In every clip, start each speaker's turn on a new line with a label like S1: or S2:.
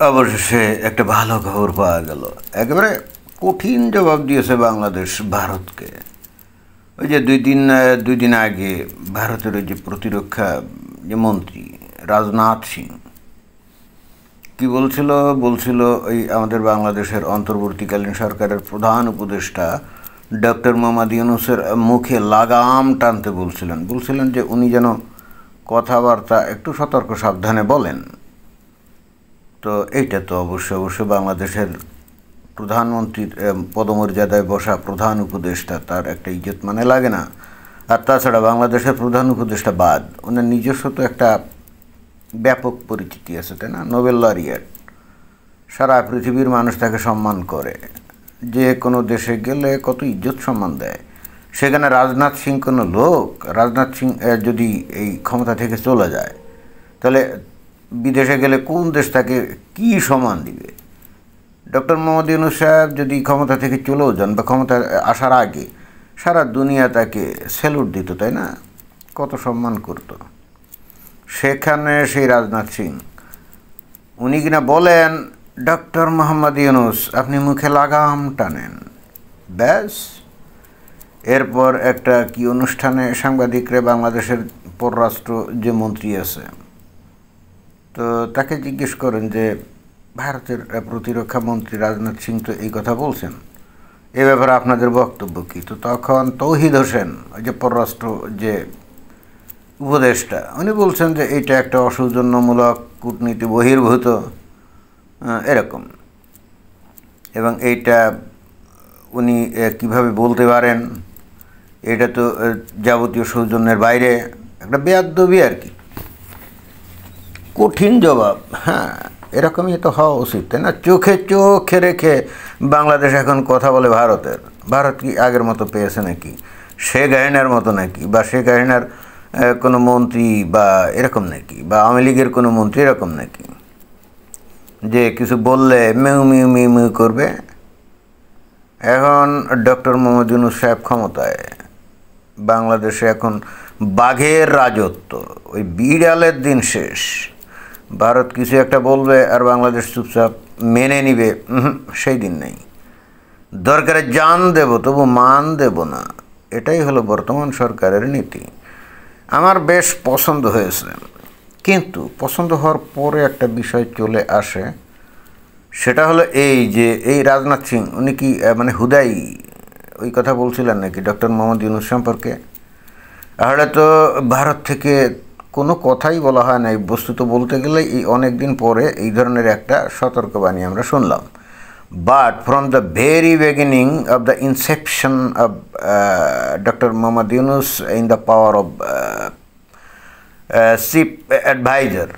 S1: অবশেষে একটা ভালো খবর পাওয়া গেল। একেবারে কঠিন জবাব দিয়েছে বাংলাদেশ ভারতকে। ওই যে দুই দিন আগে ভারতের ওই যে প্রতিরক্ষা যে মন্ত্রী রাজনাথ সিং কি বলছিল ওই আমাদের বাংলাদেশের অন্তর্বর্তীকালীন সরকারের প্রধান উপদেষ্টা ডক্টর মোহাম্মদ ইউনূসের মুখে লাগাম টানতে বলছিলেন যে উনি যেন কথাবার্তা একটু সতর্ক সাবধানে বলেন। তো এইটা তো অবশ্যই বাংলাদেশের প্রধানমন্ত্রীর পদমর্যাদায় বসা প্রধান উপদেষ্টা, তার একটা ইজ্জত মানে লাগে না। আর তাছাড়া বাংলাদেশের প্রধান উপদেষ্টা বাদ, ওনার নিজস্ব তো একটা ব্যাপক পরিচিতি আছে, তাই না? নোবেল লরিয়েট, সারা পৃথিবীর মানুষ তাকে সম্মান করে, যে কোনো দেশে গেলে কত ইজ্জত সম্মান দেয়। সেখানে রাজনাথ সিং কোনো লোক? রাজনাথ সিং যদি এই ক্ষমতা থেকে চলে যায়, তাহলে বিদেশে গেলে কোন দেশ তাকে কী সম্মান দিবে? ডক্টর মোহাম্মদ ইউনূস সাহেব যদি ক্ষমতা থেকে চলেও যান বা ক্ষমতা আসার আগে সারা দুনিয়া তাকে স্যালুট দিত, তাই না? কত সম্মান করত। সেখানে সেই রাজনাথ সিং উনি কিনা বলেন, ডক্টর মোহাম্মদ ইউনূস আপনি মুখে লাগাম টানেন, ব্যাস। এরপর একটা কি অনুষ্ঠানে সাংবাদিকরা বাংলাদেশের পররাষ্ট্র যে মন্ত্রী আছে, তো তাকে জিজ্ঞেস করেন যে ভারতের প্রতিরক্ষা মন্ত্রী রাজনাথ সিং তো এই কথা বলছেন, এ ব্যাপারে আপনাদের বক্তব্য কী? তো তখন তৌহিদ হোসেন, ওই যে পররাষ্ট্র যে উপদেষ্টা, উনি বলছেন যে এটা একটা অসৌজন্যমূলক কূটনীতি বহির্ভূত এরকম, এবং এইটা উনি কিভাবে বলতে পারেন, এটা তো যাবতীয় সৌজন্যের বাইরে, একটা বেয়াদবি আর কি। কঠিন জবাব, হ্যাঁ, এরকমই তো হওয়া উচিত, তাই না? চোখে রেখে বাংলাদেশ এখন কথা বলে ভারতের। ভারত কি আগের মতো পেয়েছে নাকি? শেখ হাসিনার মতো নাকি? বা শেখ হাসিনার কোনো মন্ত্রী বা এরকম নাকি? বা আওয়ামী লীগের কোনো মন্ত্রী এরকম নাকি যে কিছু বললে মেউ মিউ মিউ মিউ করবে? এখন ডক্টর মোহাম্মদ ইউনূস সাহেব ক্ষমতায়, বাংলাদেশে এখন বাঘের রাজত্ব, ওই বিড়ালের দিন শেষ। ভারত কিছু একটা বলবে আর বাংলাদেশ চুপচাপ মেনে নিবে, সেই দিন নেই। দরকারে জান দেব, তবু মান দেব না, এটাই হলো বর্তমান সরকারের নীতি। আমার বেশ পছন্দ হয়েছে, কিন্তু পছন্দ হওয়ার পরে একটা বিষয় চলে আসে, সেটা হলো এই যে এই রাজনাথ সিং উনি কি মানে হুদাই ওই কথা বলছিলেন নাকি ডক্টর মোহাম্মদ ইউনূস সম্পর্কে? তাহলে তো ভারত থেকে কোনো কথাই বলা হয় নাই। বস্তুত বলতে গেলে এই অনেক দিন পরে এই ধরনের একটা সতর্কবাণী আমরা শুনলাম। But from the very beginning of the inception of doctor Mohammad Yunus in the power of chief adviser,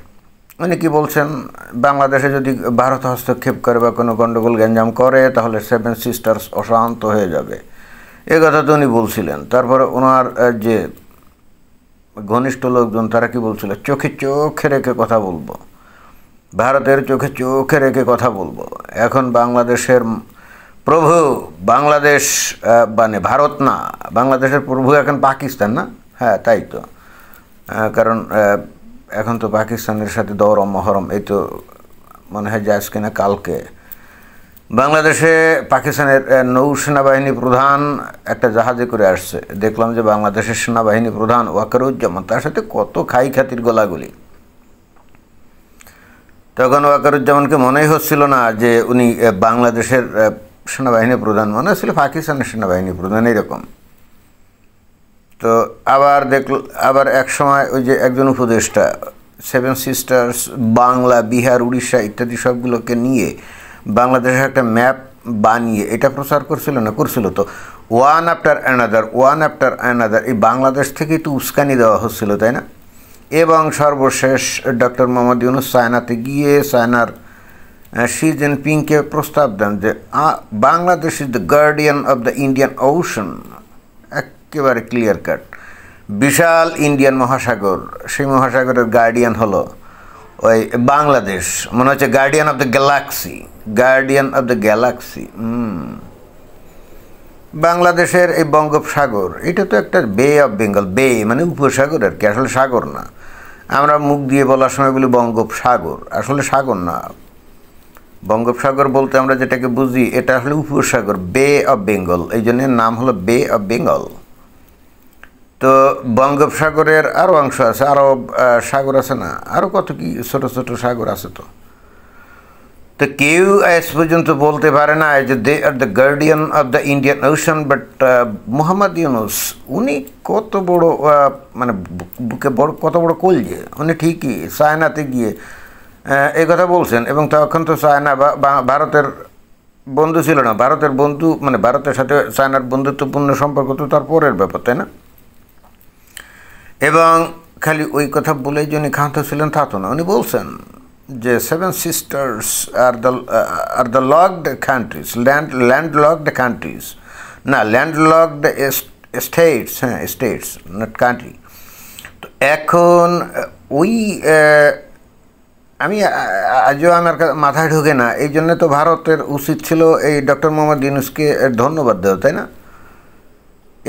S1: উনি কি বলছেন, বাংলাদেশে যদি ভারত হস্তক্ষেপ করে বা কোনো গণ্ডগোল গ্যাঞ্জাম করে তাহলে সেভেন সিস্টার্স অশান্ত হয়ে যাবে, এ কথা তো উনি বলছিলেন। তারপরে ওনার যে ঘনিষ্ঠ লোকজন তারা কি বলছিল, চোখে রেখে কথা বলবো, ভারতের চোখে রেখে কথা বলবো। এখন বাংলাদেশের প্রভু বাংলাদেশ, মানে ভারত না, বাংলাদেশের প্রভু এখন পাকিস্তান, না? হ্যাঁ, তাই তো। কারণ এখন তো পাকিস্তানের সাথে দরম মহরম, এই তো মনে হয় যে আজকে না কালকে বাংলাদেশে পাকিস্তানের নৌ সেনাবাহিনী প্রধান একটা জাহাজে করে আসছে। দেখলাম যে বাংলাদেশের সেনাবাহিনী প্রধান ওয়াকারুজ্জামান, তার সাথে কত খাতির গোলাগুলি। তখন ওয়াকারুজ্জামানকে মনেই হচ্ছিল না যে উনি বাংলাদেশের সেনাবাহিনী প্রধান, মনে হচ্ছিল পাকিস্তানের সেনাবাহিনী প্রধান, এরকম। তো আবার এক সময় ওই যে একজন উপদেষ্টা সেভেন সিস্টার্স বাংলা, বিহার, উড়িষ্যা ইত্যাদি সবগুলোকে নিয়ে বাংলাদেশের একটা ম্যাপ বানিয়ে এটা প্রচার করছিল তো ওয়ান আফটার অ্যানাদার এই বাংলাদেশ থেকেই তো উস্কানি দেওয়া হচ্ছিল, তাই না? এবং সর্বশেষ ডক্টর মোহাম্মদ ইউনূস চায়নাতে গিয়ে চায়নার শি জিনপিংকে প্রস্তাব দেন যে Bangladesh is the guardian of the Indian ocean. একেবারে ক্লিয়ার কাট, বিশাল ইন্ডিয়ান মহাসাগর, সেই মহাসাগরের গার্ডিয়ান হলো ওই বাংলাদেশ। মনে হচ্ছে গার্ডিয়ান অফ দ্য গ্যালাক্সি। বাংলাদেশের এই বঙ্গোপসাগর এটা তো একটা বে অফ বেঙ্গল, বে মানে উপসাগর আর কি, আসলে সাগর না। আমরা মুখ দিয়ে বলার সময় বলি বঙ্গোপসাগর, আসলে সাগর না। বঙ্গোপসাগর বলতে আমরা যেটাকে বুঝি এটা আসলে উপসাগর, বে অফ বেঙ্গল, এই জন্য নাম হলো বে অফ বেঙ্গল। তো বঙ্গোপসাগরের আরও অংশ আছে, আরব সাগর আছে না, আরও কত কি ছোট ছোট সাগর আছে। তো তো কেউ আজ পর্যন্ত বলতে পারে না যে they are the guardian of the Indian Ocean. But Mohammad Yunus উনি কত বড় মানে বুকে বড় কত বড় কলজে, উনি ঠিকই চায়নাতে গিয়ে এই কথা বলছেন। এবং তখন তো চায়না বা ভারতের বন্ধু ছিল না, ভারতের বন্ধু মানে ভারতের সাথে চায়নার বন্ধুত্বপূর্ণ সম্পর্ক তো তার পরের ব্যাপার, তাই না? এবং খালি ওই কথা বলেই যে উনি ক্ষান্ত ছিলেন তা তো না, উনি বলছেন যে seven sisters are the locked countries, landlocked countries, না ল্যান্ডলকড স্টেটস, হ্যাঁ স্টেটস নট কান্ট্রি। তো এখন ওই আমি আজও আমার মাথায় ঢোকে না, এই জন্য তো ভারতের উচিত ছিল এই ডক্টর মোহাম্মদ ইউনূসকে ধন্যবাদ দেওয়া, তাই না?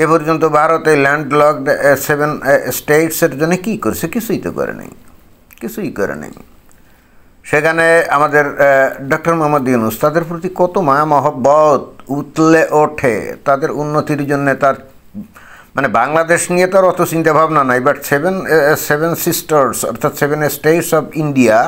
S1: এ পর্যন্ত ভারত এই ল্যান্ডলকড 7 স্টেটসের জন্য কী করছে? কিছুই তো করে নেই, কিছুই করে নেই। সেখানে আমাদের ডক্টর মোহাম্মদ ইউনূস তাদের প্রতি কত মায়া মহব্বত উতলে ওঠে তাদের উন্নতির জন্যে। তার মানে বাংলাদেশ নিয়ে তার অত চিন্তা ভাবনা নাই, বাট সেভেন সিস্টার্স অর্থাৎ 7 স্টেটস অফ ইন্ডিয়া,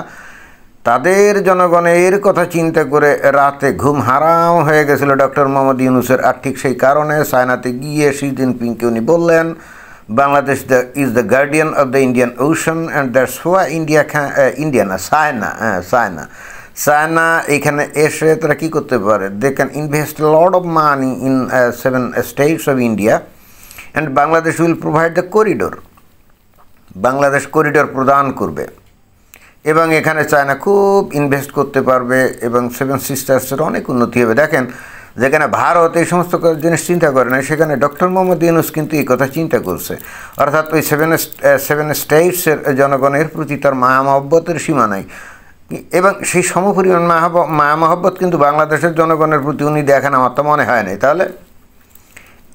S1: তাদের জনগণের কথা চিন্তা করে রাতে ঘুম হারাম হয়ে গেছিল ডক্টর মোহাম্মদ ইউনূসের। আর ঠিক সেই কারণে চায়নাতে গিয়ে শি জিনপিংকে উনি বললেন Bangladesh is the guardian of the Indian ocean and that's why India না চায়না এখানে এসে তারা কী করতে পারে? They can invest lot of money in 7 states of India and Bangladesh will provide the corridor, Bangladesh corridor প্রদান করবে এবং এখানে চায়না খুব ইনভেস্ট করতে পারবে এবং 7 সিস্টার্সের অনেক উন্নতি হবে। দেখেন, যেখানে ভারত এই সমস্ত জিনিস চিন্তা করে না, সেখানে ডক্টর মোহাম্মদ ইউনূস কিন্তু এই কথা চিন্তা করছে। অর্থাৎ ওই 7 স্টেটসের জনগণের প্রতি তার মায়া মহব্বতের সীমা নাই এবং সেই সমপরিমাণ মায়া মহব্বত কিন্তু বাংলাদেশের জনগণের প্রতি উনি দেখেন, আমার তো মনে হয় নাই। তাহলে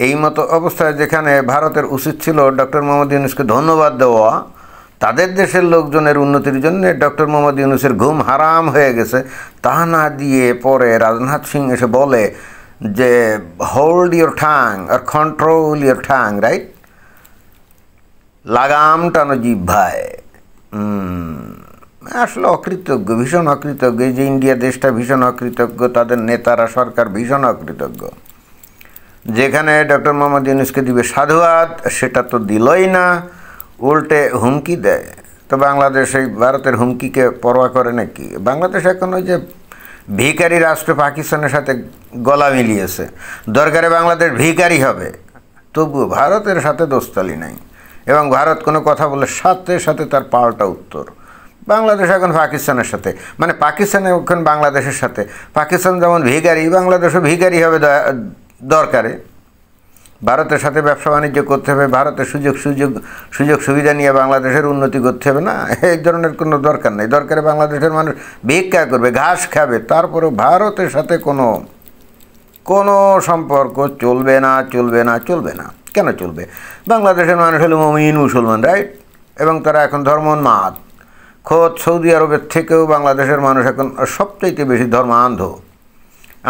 S1: এই মতো অবস্থায় যেখানে ভারতের উচিত ছিল ডক্টর মোহাম্মদ ইউনূসকে ধন্যবাদ দেওয়া, তাদের দেশের লোকজনের উন্নতির জন্য ডক্টর মোহাম্মদ ইউনূসের ঘুম হারাম হয়ে গেছে, তা না দিয়ে পরে রাজনাথ সিং এসে বলে যে হোল্ড ইউর ঠাং আর কন্ট্রোল ইউর ঠাং, রাইট? লাগাম টানো জিহ্বায়। আসলে অকৃতজ্ঞ, ভীষণ অকৃতজ্ঞ। এই যে ইন্ডিয়া দেশটা ভীষণ অকৃতজ্ঞ, তাদের নেতারা, সরকার ভীষণ অকৃতজ্ঞ। যেখানে ডক্টর মোহাম্মদ ইউনূসকে দিবে সাধুবাদ, সেটা তো দিলই না, উল্টে হুমকি দেয়। তো বাংলাদেশ এই ভারতের হুমকিকে পরোয়া করে নাকি? বাংলাদেশ এখন ওই যে ভিখারি রাষ্ট্র পাকিস্তানের সাথে গলা মিলিয়েছে, দরকারে বাংলাদেশ ভিখারি হবে, তবুও ভারতের সাথে দোস্তালি নাই এবং ভারত কোনো কথা বলে সাথে সাথে তার পাল্টা উত্তর। বাংলাদেশ এখন পাকিস্তানের সাথে, মানে পাকিস্তান এখন বাংলাদেশের সাথে, পাকিস্তান যেমন ভিখারি, বাংলাদেশও ভিখারি হবে দরকারে। ভারতের সাথে ব্যবসা বাণিজ্য করতে হবে, ভারতের সুযোগ সুবিধা নিয়ে বাংলাদেশের উন্নতি করতে হবে না, এই ধরনের কোনো দরকার নেই। দরকারে বাংলাদেশের মানুষ ভিক্ষা করবে, ঘাস খাবে, তারপরেও ভারতের সাথে কোনো সম্পর্ক চলবে না। কেন চলবে? বাংলাদেশের মানুষ হলো মুমিন মুসলমান, রাইট? এবং তারা এখন ধর্মোন্মাদ। খোদ সৌদি আরবের থেকেও বাংলাদেশের মানুষ এখন সবচাইতে বেশি ধর্মান্ধ।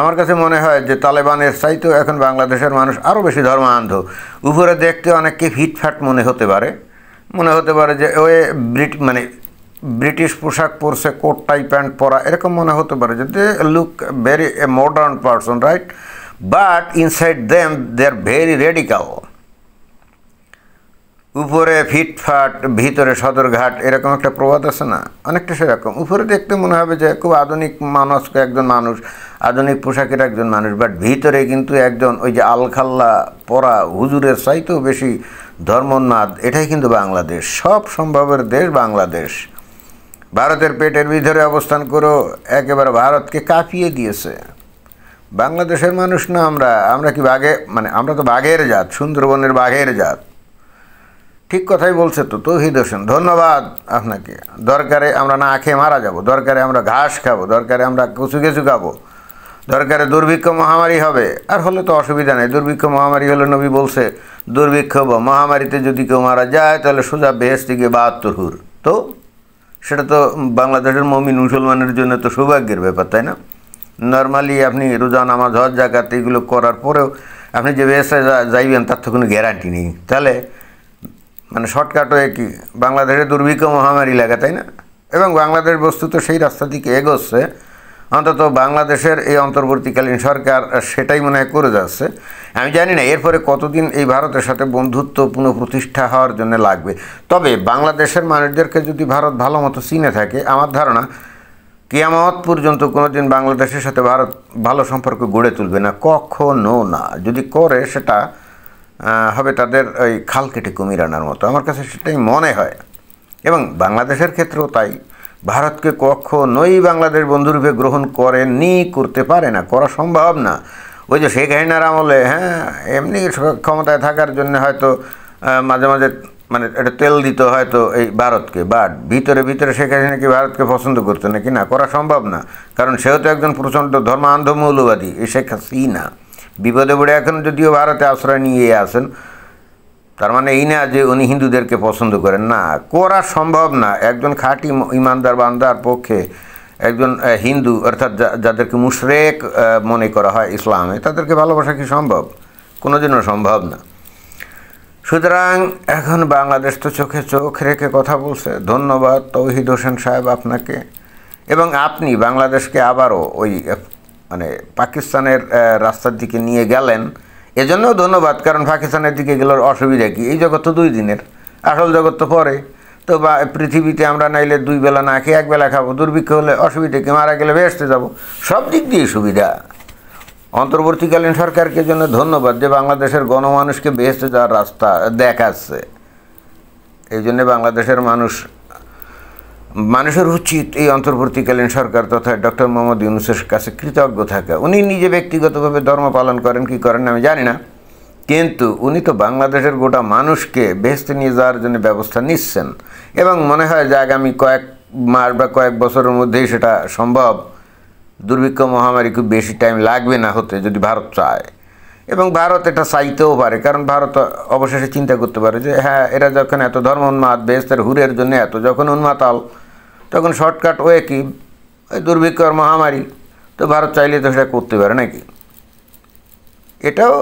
S1: আমার কাছে মনে হয় যে তালেবানের চাইতেও এখন বাংলাদেশের মানুষ আরও বেশি ধর্মান্ধ। উপরে দেখতে অনেককে ফিটফাট মনে হতে পারে যে ওই ব্রিটিশ পোশাক পরছে, কোট টাই প্যান্ট পরা, এরকম মনে হতে পারে যে they look very modern person, right? But inside them they are very radical. উপরে ফিটফাট, ভিতরে সদরঘাট, এরকম একটা প্রবাদ আছে না, অনেকটা সেরকম। উপরে দেখতে মনে হবে যে খুব আধুনিক মানস্ক একজন মানুষ, আধুনিক পোশাকের একজন মানুষ, বাট ভিতরে কিন্তু একজন ওই যে আলখাল্লা পরা হুজুরের চাইতেও বেশি ধর্মোন্মাদ। এটাই কিন্তু বাংলাদেশ, সব সম্ভবের দেশ বাংলাদেশ। ভারতের পেটের ভিতরে অবস্থান করেও একেবারে ভারতকে কাঁপিয়ে দিয়েছে। বাংলাদেশের মানুষ না আমরা কি আমরা তো বাঘের জাত, সুন্দরবনের বাঘের জাত। ঠিক কথাই বলছে তো তৌহিদ হোসেন, ধন্যবাদ আপনাকে। দরকারে আমরা না খেয়ে মারা যাব, দরকারে আমরা ঘাস খাবো, দরকারে আমরা কচু খাবো, দরকারে দুর্ভিক্ষ মহামারী হবে, আর হলে তো অসুবিধা নেই। দুর্ভিক্ষ মহামারী হলে নবী বলছে দুর্ভিক্ষ বা মহামারীতে যদি কেউ মারা যায় তাহলে সোজা বেহেশতে গিয়ে 72 হুর। তো সেটা তো বাংলাদেশের মুমিন মুসলমানের জন্য তো সৌভাগ্যের ব্যাপার, তাই না? নর্মালি আপনি রোজা নামাজ হজ জাকাত এগুলো করার পরেও আপনি যে বেহেশতে যাইবেন তার তো কোনো গ্যারান্টি নেই। তাহলে মানে শর্টকাট হয়ে কি বাংলাদেশে দুর্ভিক্ষ মহামারী লাগা, তাই না? এবং বাংলাদেশ বস্তুত সেই রাস্তা দিকে এগোচ্ছে। অন্তত বাংলাদেশের এই অন্তর্বর্তীকালীন সরকার সেটাই মনে হয় করে যাচ্ছে। আমি জানি না এরপরে কতদিন এই ভারতের সাথে বন্ধুত্ব পুনঃপ্রতিষ্ঠা হওয়ার জন্য লাগবে। তবে বাংলাদেশের মানুষদেরকে যদি ভারত ভালো মতো চিনে থাকে, আমার ধারণা কিয়ামত পর্যন্ত কোনো দিন বাংলাদেশের সাথে ভারত ভালো সম্পর্ক গড়ে তুলবে না, কখনো না। যদি করে সেটা হবে তাদের ওই খাল কেটে কুমির আনার মতো, আমার কাছে সেটাই মনে হয়। এবং বাংলাদেশের ক্ষেত্রেও তাই। ভারতকে কখনোই বাংলাদেশ বন্ধুরূপে গ্রহণ করেনি, করতে পারে না, করা সম্ভব না। ওই যে শেখ হাসিনার আমলে এমনি ক্ষমতায় থাকার জন্য হয়তো মাঝে মাঝে মানে এটা তেল দিত হয়তো এই ভারতকে, বাট ভিতরে ভিতরে শেখ হাসিনা কি ভারতকে পছন্দ করতো নাকি? না, করা সম্ভব না। কারণ সেও তো একজন প্রচণ্ড ধর্মান্ধ মৌলবাদী, এই শেখ হাসিনা। বিপদে পড়ে এখন যদিও ভারতে আশ্রয় নিয়ে আসেন, তার মানে এই না যে উনি হিন্দুদেরকে পছন্দ করেন, না, করা সম্ভব না। একজন খাঁটি ইমানদার বান্দার পক্ষে একজন হিন্দু অর্থাৎ যাদেরকে মুশরিক মনে করা হয় ইসলামে, তাদেরকে ভালোবাসা কি সম্ভব? কোনোদিনও সম্ভব না। সুতরাং এখন বাংলাদেশ তো চোখে চোখ রেখে কথা বলছে। ধন্যবাদ তৌহিদ হোসেন সাহেব আপনাকে। এবং আপনি বাংলাদেশকে আবারও ওই মানে পাকিস্তানের রাস্তার দিকে নিয়ে গেলেন, এজন্যও ধন্যবাদ। কারণ পাকিস্তানের দিকে গেলেও অসুবিধা কি? এই জগৎ তো 2 দিনের, আসল জগৎ তো পরে। তো বা পৃথিবীতে আমরা নাইলে 2 বেলা না খেয়ে 1 বেলা খাবো। দুর্ভিক্ষ হলে অসুবিধা কি? মারা গেলে বেহেশতে যাব। সব দিক দিয়ে সুবিধা। অন্তর্বর্তীকালীন সরকারকে জন্য ধন্যবাদ যে বাংলাদেশের গণমানুষকে বেহেশতে যাওয়ার রাস্তা দেখাচ্ছে। এই জন্যে বাংলাদেশের মানুষের উচিত এই অন্তর্বর্তীকালীন সরকার তথা ডক্টর মোহাম্মদ ইউনূসের কাছে কৃতজ্ঞ থাকা। উনি নিজে ব্যক্তিগতভাবে ধর্ম পালন করেন কি করেন আমি জানি না, কিন্তু উনি তো বাংলাদেশের গোটা মানুষকে বেহেশতে নিয়ে যাওয়ার জন্য ব্যবস্থা নিচ্ছেন। এবং মনে হয় যে আগামী কয়েক মাস বা কয়েক বছরের মধ্যেই সেটা সম্ভব। দুর্ভিক্ষ মহামারী খুব বেশি টাইম লাগবে না হতে, যদি ভারত চায়। এবং ভারত এটা চাইতেও পারে, কারণ ভারত অবশেষে চিন্তা করতে পারে যে হ্যাঁ, এরা যখন এত ধর্ম উন্মাদ, বেহেশতের হুরের জন্য এত যখন উন্মাতাল, তখন শর্টকাট ওয়ে কি ওই দুর্ভিক্ষ আর মহামারী। তো ভারত চাইলে তো সেটা করতে পারে নাকি? এটাও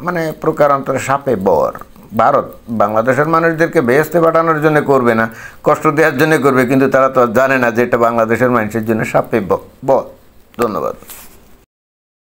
S1: মানে প্রকারান্তরে সাপে বর। ভারত বাংলাদেশের মানুষদেরকে বেহেশতে পাঠানোর জন্য করবে না, কষ্ট দেওয়ার জন্য করবে, কিন্তু তারা তো জানে না যে এটা বাংলাদেশের মানুষের জন্য সাপে বর। ধন্যবাদ।